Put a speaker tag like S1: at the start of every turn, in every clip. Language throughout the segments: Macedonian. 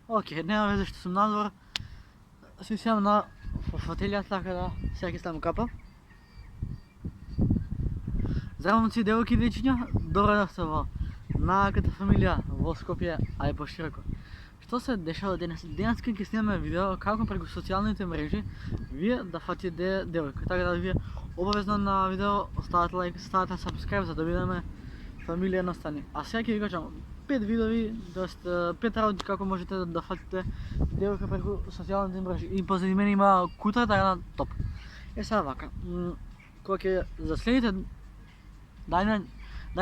S1: Окей, няма везе što sam nadvor. Svi sam na fotelja, така да всяки там капа. Здраво си девойки дечиња, добро дојдовте во најаката фамилија во Скопје, а и пошироко. Што се дешава денес? Денес ќе снимаме видео како преку социјалните мрежи вие да фатите девојка. Така да вие обавезно на видео ставате лайк, ставате subscribe за да бидеме фамилија на стани. А сега ќе ви кажам 5 видови, тоест 5 работи како можете да фатите девојка преку социјалните мрежи. И позади мене има кутра, така на топ. Е сега вака, кога ќе заследите да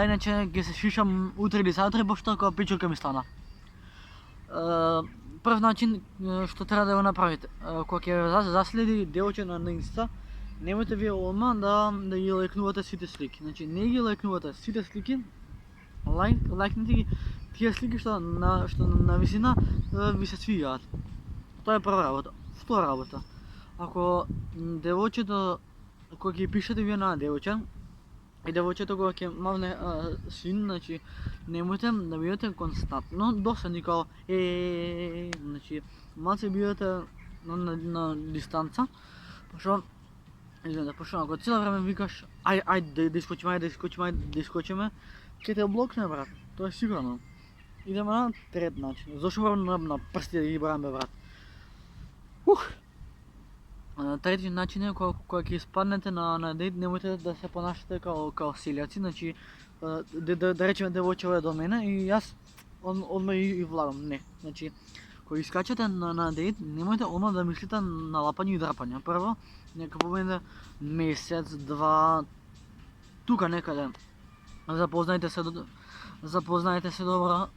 S1: иначе ќе се шишам утре или саутре, пошто кога печурка ми стана. Прв начин што треба да го направите, кога ќе заследи девојче на Инста, немојте вие одма да ги лајкнувате сите слики. Значи не ги лајкнувате сите слики, лајкнете ги тие слики што на висина ви се свигаат. Тоа е прва работа. Втора работа, ако девојчето, кога ќе пишете вие на девојче, и девојчето кога ќе мавне син, значи немојте да бидете константно досадни као значи малце бидете на дистанца, пошто ако цело време викаш ајде да искочиме, ќе те блокне, брат. Тоа е сигурно. Идеме на трет начин. Зошто морам на прсти да ги браме, брат? Трети начин е кога ќе испаднете на дейт, немојте да се понашате као силјаци, значи да речеме девојче е до мене и јас одма и влагам. Не, значи кога искачате на дейт, немојте одма да мислите на лапање и драпање. Прво, нека помине месец, два, тука некаде. Запознајте се добро,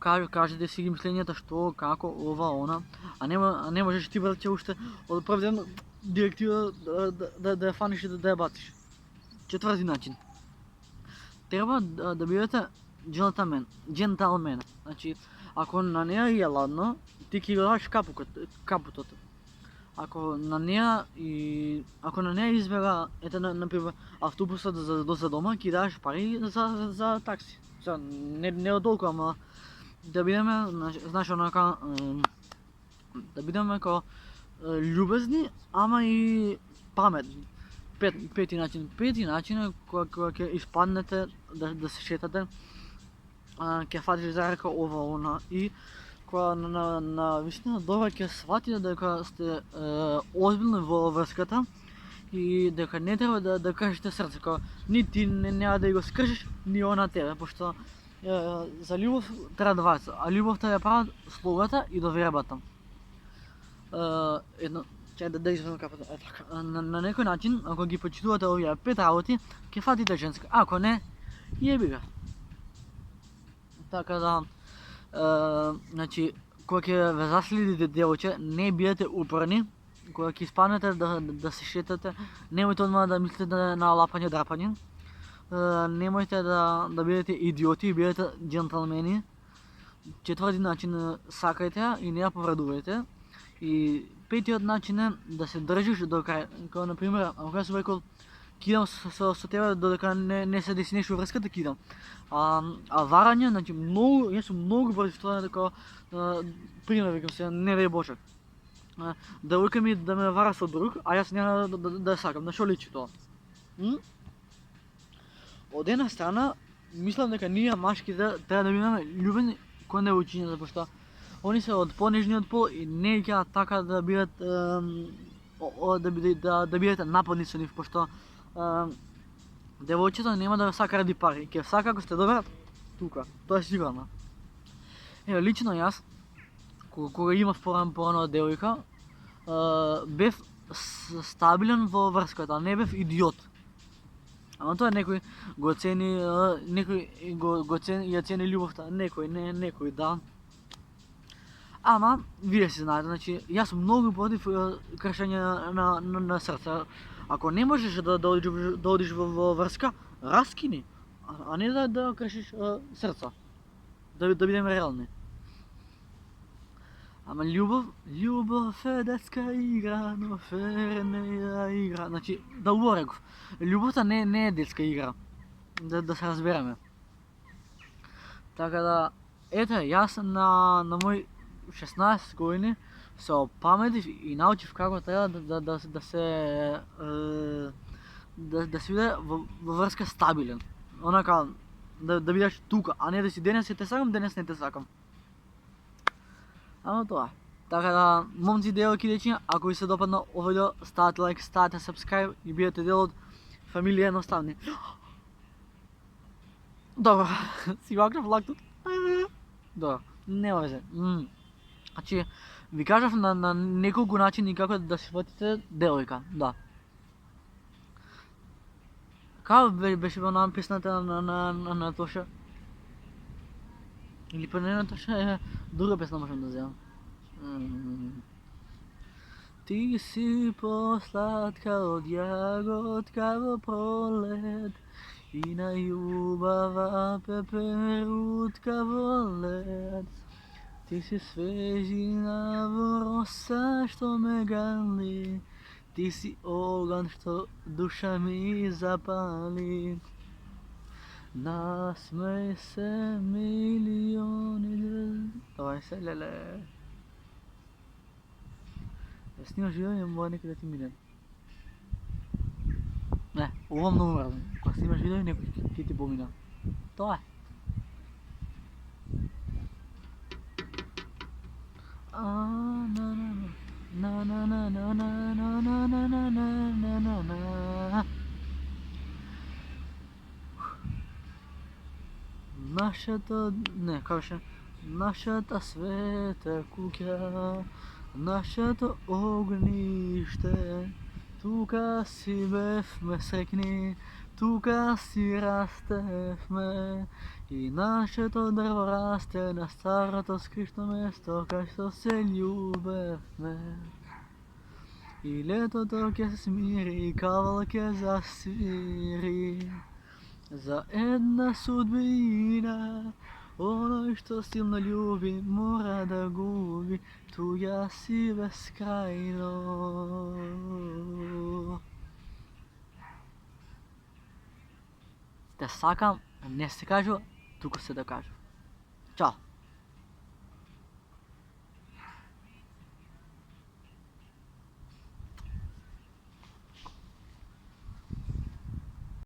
S1: кажете си ги мислењата што, како, ова, она, а не можеш ти братче уште од прв ден директива да ја фаниш и да ја бациш. Четврти начин. Треба да бидете дженталмен. Значи, ако на неа е ладно, ти ќе го даш капутот. Ако на неа избега, ете например, автобусот за дома, ќе даш пари за такси. Не од толку, ама да бидеме, знаеш, онака, да бидеме као љубезни, ама и паметни. Пети начин е кога ќе испаднете да се шетате, ќе фатиш за рака ова, она, и кога на вистина добро ќе сватите дека сте озбилни во врската и дека не треба да кажете срце, кога ни ти нема да го скршиш, ни она тебе, пошто за љубов треба двајца, а љубовта ја прават слугата и довербата. Чај да извадам капата, така. На некој начин, ако ги почитувате овие 5 работи, ќе фатите женска, ако не, јеби га. Така да, значи, кога ќе ве заследите девојче, не бидете упорни, кога ќе испаднете да се шетате, немојте одма да мислите на лапање, драпање. Немојте да бидете идиоти, бидете дженталмени. Четврти начин, сакајте и не ја повредувајте. И петиот начин е да се држиш до крај. Као например, ако јас сум рекол кидам со тебе додека не се деси нешто врската, кидам. А варање, значи јас сум многу против тоа, дека пример викам се, не дај Боже. Девојка ми да ме вара со друг, а јас нема да сакам. На што личи тоа? Од една страна, мислам дека ние машките треба да бидеме љубени кон девојчињата, пошто они се од понижниот пол и не ќе така да бидат да бидете нападни со нив, пошто девојчето нема да сака ради пари, ќе сака ако сте добра тука, тоа е сигурно. Еве лично јас кога имав порано девојка, бев стабилен во врската, не бев идиот. Ама тоа некој го цени, ја цени љубовта, некој да. Ама, вие си знаете, значи, јас сум многу против кршење на срце. Ако не можеш да одиш во врска, раскини, а не да кршиш срца. Да бидеме реални. Ама љубов е детска игра, но ферна игра. Значи, да го реков, љубовта не е детска игра. Да се разбереме. Така да, ете, јас на мој 16 години се опаметив и научив како треба да се да си биде во врска стабилен. Онака да бидеш тука, а не да си денес те сакам, денес не те сакам. Ама тоа. Така да, момци и девојки дечиња, ако ви се допадна овој видео, ставате лайк, ставате subscribe и бидете дел од фамилија едноставни. Добро, си макнав лактот. Добро, нема везе. Значи, ви кажав на неколку начини како да си фатите девојка, да. Како беше во песната на Натоша? Или па не Натоша, друга песна можам да земам. Ти си посладка од јаготка во пролет и најубава пеперутка во лед. Ти си свежина во роса што ме гали, ти си оган што душа ми запали. Насмеј се милиони. Ой, се леле. Да снимаш видео и мора некој да ти мине. Не, ова многу мразам. Кога снимаш видео и некој ќе ти помина. Тоа е. Нашата, не, како беше? Нашата света куќа, нашето огниште, тука си бевме срекни, тука си растевме и нашето дрво расте на старото скришно место кај што се љубевме. И летото ќе се смири, кавал ќе засвири за една судбина. Оној што силно љуби мора да губи, туѓа си бескрајно. Те сакам, не се кажува, туку се да кажува. Чао!